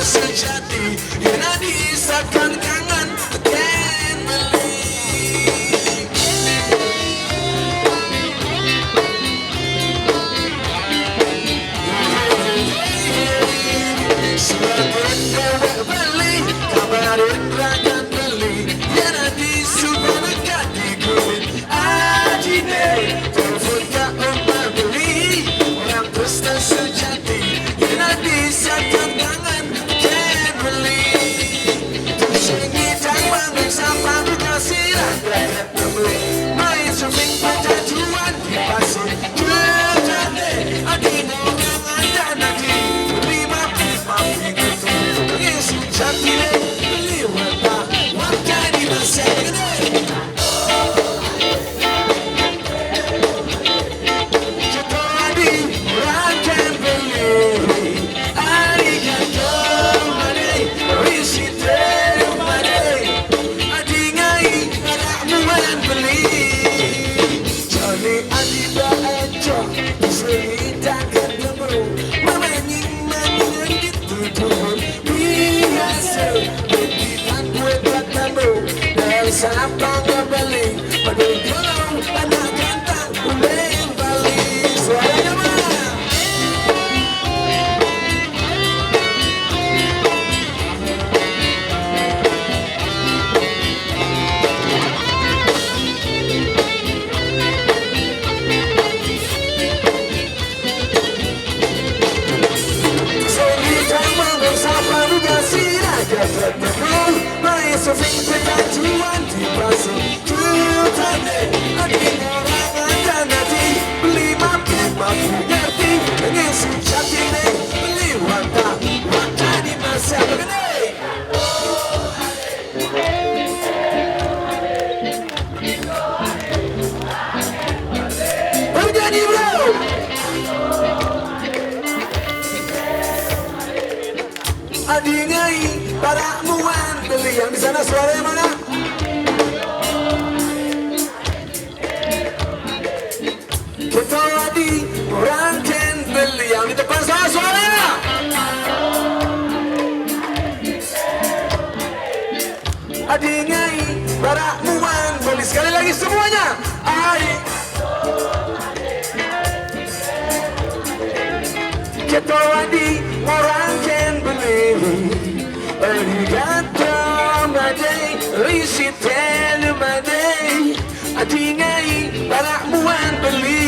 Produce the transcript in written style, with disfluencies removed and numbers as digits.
sejati yang disahkan kangen can believe. Selamat beli kabarin rakan beli yang disuruh dekat di kulit adine telepon tak ombak beli orang pesta sejati yang disahkan kangen can believe. Tinggi tangan bersama berkasih rakyat beli main sering percatuan di pasir jejane adine orang ada nanti beli mapi gitu ngisi cantik beli wata wata di masa gede. Jadi orang can beli arigato mare risite mare adingai ramuan beli Johnny adida ejo cerita ketemu memanying gitu turun biasa berikan gue buat kamu dari siapa ngebeli pada kalau anak ganteng boleh balik suaranya mah. Sering percatuan di pasar Jutane Adik orang ada nanti beli mapi ngerti ngisi cantik beli wata wata di masa gede. Bernyanyi bro. Adingai para muan beli yang di sana suaranya mana? Kita adi orang can beli yang di depan sana suaranya. Adingai para muan beli sekali lagi semuanya. Adik. Kita adi orang can beli. Arigato madai risite madai adingai para muan beli